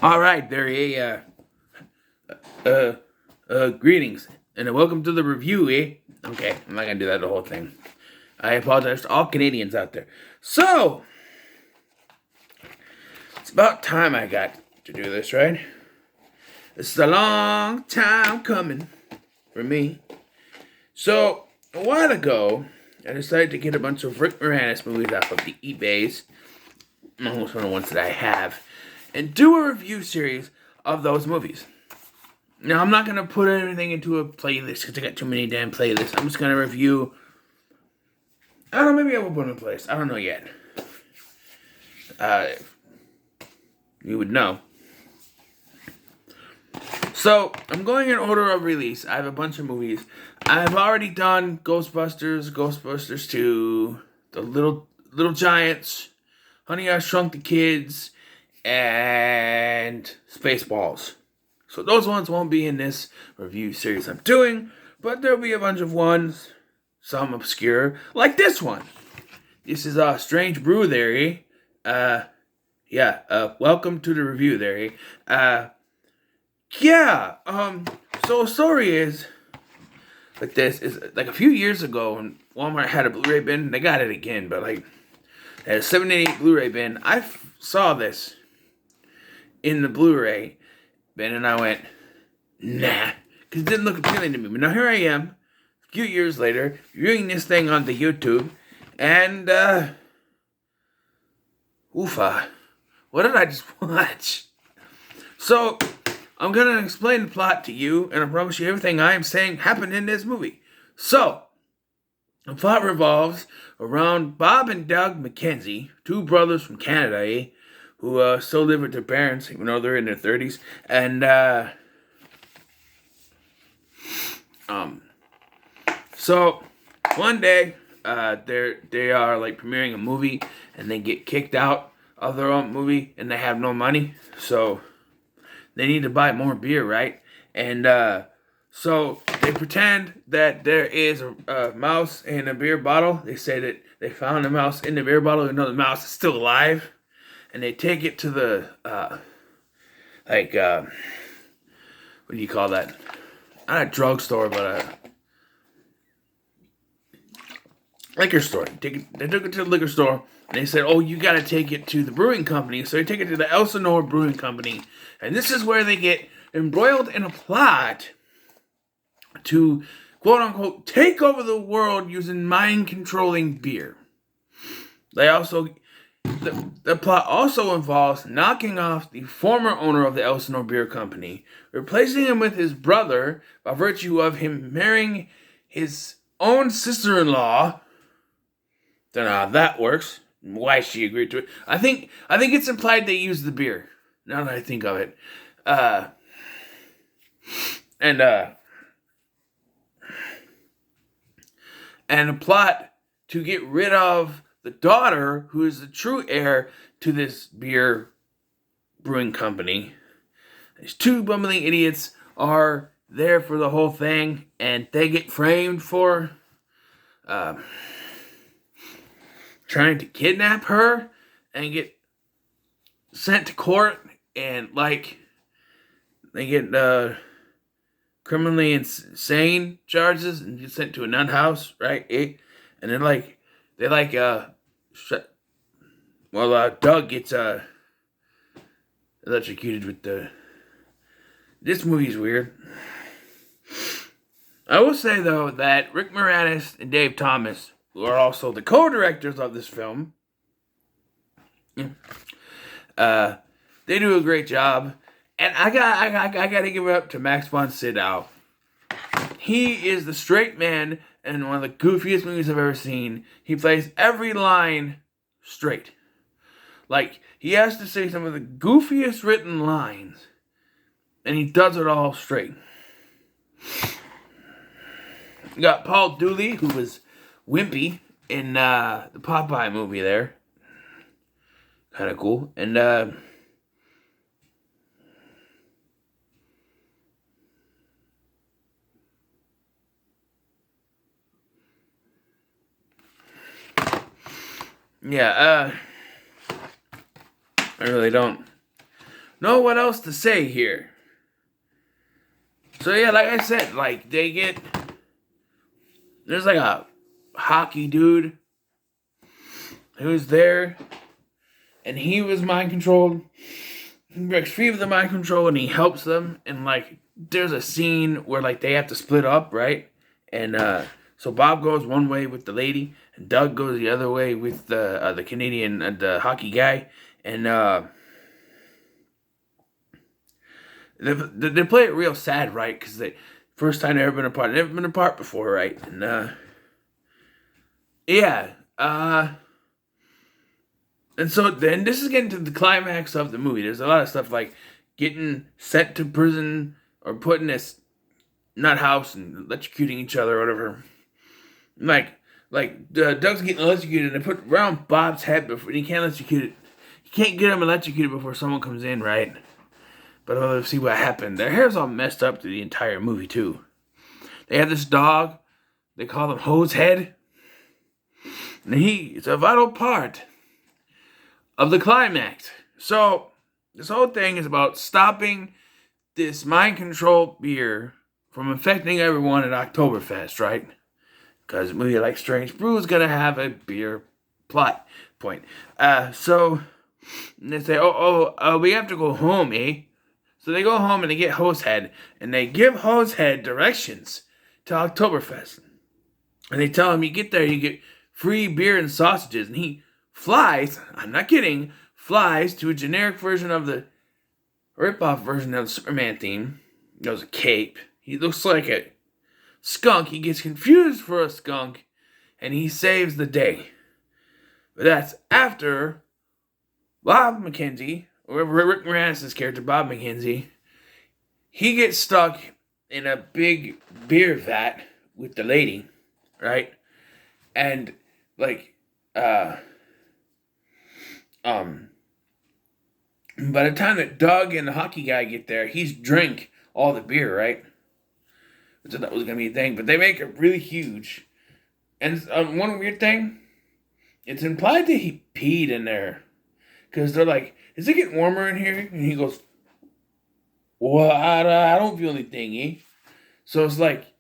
All right, there. Greetings and welcome to the review. Okay, I'm not gonna do that the whole thing. I apologize to all Canadians out there. So it's about time I got to do this, right? It's a long time coming for me. So a while ago, I decided to get a bunch of Rick Moranis movies off of the eBays, almost one of the ones that I have, and do a review series of those movies. Now, I'm not going to put everything into a playlist because I got too many damn playlists. I'm just going to review. I don't know, maybe I will put in a playlist. I don't know yet. You would know. So, I'm going in order of release. I have a bunch of movies. I've already done Ghostbusters, Ghostbusters 2, The Little Giants, Honey, I Shrunk the Kids, and Spaceballs. So those ones won't be in this review series I'm doing, but there'll be a bunch of ones, some obscure, like this one. This is Strange Brew there, welcome to the review there, so the story is, like this, is like a few years ago when Walmart had a Blu-ray bin, they got it again, but like, they had a 7/8 Blu-ray bin. I saw this in the Blu-ray bin, and I went, nah, because it didn't look appealing to me. But now here I am, a few years later, viewing this thing on the YouTube, and, what did I just watch? So, I'm going to explain the plot to you, and I promise you everything I am saying happened in this movie. So, the plot revolves around Bob and Doug McKenzie, two brothers from Canada, who still live with their parents, even though they're in their 30s. And, so one day, they are like premiering a movie, and they get kicked out of their own movie, and they have no money, so they need to buy more beer, right? And, so they pretend that there is a mouse in a beer bottle. They say that they found a mouse in the beer bottle, even though the mouse is still alive. And they take it to the, what do you call that? Not a drugstore, but a liquor store. They took it to the liquor store, and they said, oh, you gotta take it to the brewing company. So they take it to the Elsinore Brewing Company. And this is where they get embroiled in a plot to, quote-unquote, take over the world using mind-controlling beer. The plot also involves knocking off the former owner of the Elsinore Beer Company, replacing him with his brother by virtue of him marrying his own sister-in-law. Don't know how that works. Why she agreed to it. I think it's implied they used the beer. Now that I think of it. And a plot to get rid of the daughter, who is the true heir to this beer brewing company. These two bumbling idiots are there for the whole thing, and they get framed for trying to kidnap her and get sent to court, and like they get criminally insane charges and get sent to a nut house, right? And then Doug gets electrocuted with the. This movie's weird. I will say though that Rick Moranis and Dave Thomas, who are also the co-directors of this film, they do a great job. And I gotta give it up to Max von Sydow. He is the straight man in one of the goofiest movies I've ever seen. He plays every line straight. Like, he has to say some of the goofiest written lines, and he does it all straight. You got Paul Dooley, who was Wimpy in the Popeye movie there. Kind of cool. And, I really don't know what else to say here. So yeah, like I said, like there's like a hockey dude who's there, and he was mind controlled. He breaks free of the mind control, and he helps them. And like, there's a scene where like they have to split up, right? And so Bob goes one way with the lady, and Doug goes the other way with the Canadian the hockey guy, and they play it real sad, right? Because they first time they ever been apart, never been apart before, right? And yeah, and so then this is getting to the climax of the movie. There's a lot of stuff like getting sent to prison or put in this nut house and electrocuting each other or whatever. Like Doug's getting electrocuted, and they put around Bob's head before he can't electrocute it. You can't get him electrocuted before someone comes in, right? But let's see what happened. Their hair's all messed up through the entire movie too. They have this dog. They call him Hosehead, and he is a vital part of the climax. So this whole thing is about stopping this mind control beer from affecting everyone at Oktoberfest, right? Because a movie like Strange Brew is gonna have a beer plot point. So they say, we have to go home, eh? So they go home and they get Hosehead, and they give Hosehead directions to Oktoberfest. And they tell him, you get there, you get free beer and sausages. And he flies, I'm not kidding, flies to a generic version of the rip-off version of the Superman theme. He has a cape. He looks like a skunk. He gets confused for a skunk, and he saves the day. But that's after Bob McKenzie, or Rick Moranis' character, Bob McKenzie, he gets stuck in a big beer vat with the lady, right? And like, by the time that Doug and the hockey guy get there, he's drank all the beer, right? Which I thought was gonna be a thing, but they make it really huge. And one weird thing, it's implied that he peed in there, because they're like, "Is it getting warmer in here?" And he goes, "Well, I don't feel anything, eh?" So it's like,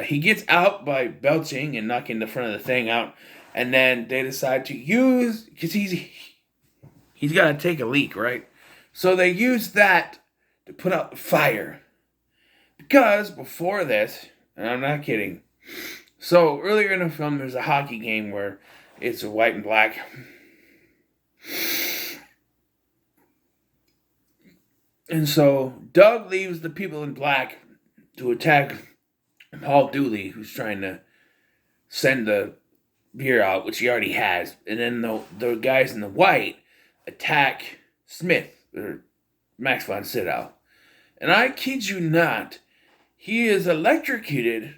he gets out by belching and knocking the front of the thing out, and then they decide to use, because he's got to take a leak, right? So they use that to put out the fire. Because before this, and I'm not kidding, so earlier in the film there's a hockey game where it's white and black. And so Doug leaves the people in black to attack Paul Dooley, who's trying to send the beer out, which he already has. And then the guys in the white attack Smith, or Max von Sydow. And I kid you not, he is electrocuted.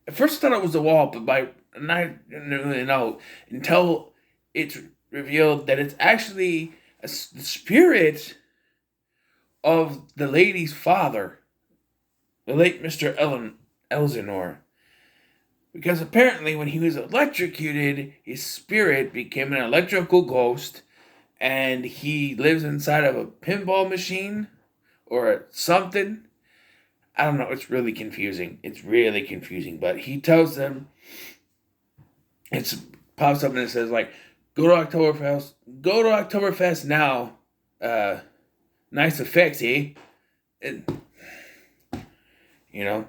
At first I thought it was the wall, but I didn't really know until it's revealed that it's actually the spirit of the lady's father, the late Mr. Elsinore. Because apparently when he was electrocuted, his spirit became an electrical ghost, and he lives inside of a pinball machine or something. I don't know, it's really confusing. But he tells them, it pops up and it says like, go to Oktoberfest now. Nice effects, eh? And, yeah,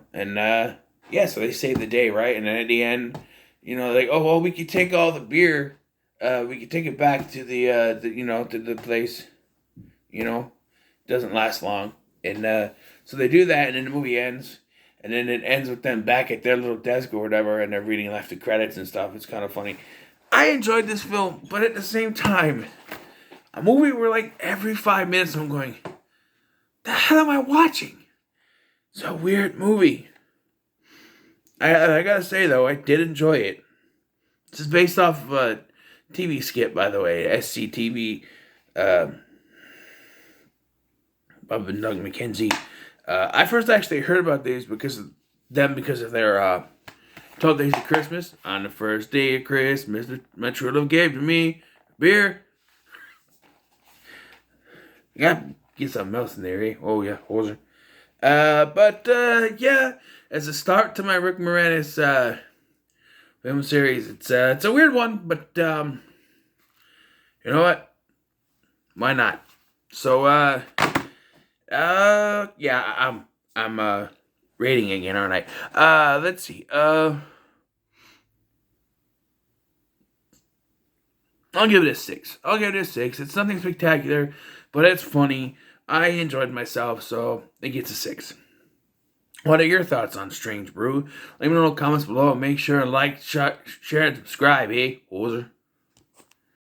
so they save the day, right? And then at the end, like, oh well, we could take all the beer, we could take it back to to the place, doesn't last long, and so they do that, and then the movie ends, and then it ends with them back at their little desk or whatever, and they're reading after credits and stuff. It's kind of funny. I enjoyed this film, but at the same time, a movie where like every 5 minutes I'm going, the hell am I watching? It's a weird movie. I gotta say though, I did enjoy it. This is based off of a TV skit, by the way, SCTV. Bob and Doug McKenzie. I first actually heard about these because of their 12 Days of Christmas. On the first day of Christmas, my true love gave to me beer. I gotta get something else in there, eh? Oh yeah, hoser. Yeah, as a start to my Rick Moranis film series, it's a weird one, but you know what? Why not? So yeah, I'm rating again, aren't I? Let's see. I'll give it a 6. I'll give it a 6. It's nothing spectacular, but it's funny. I enjoyed myself, so it gets a 6. What are your thoughts on Strange Brew? Leave me in the comments below. Make sure to like, share, and subscribe, eh, hoser?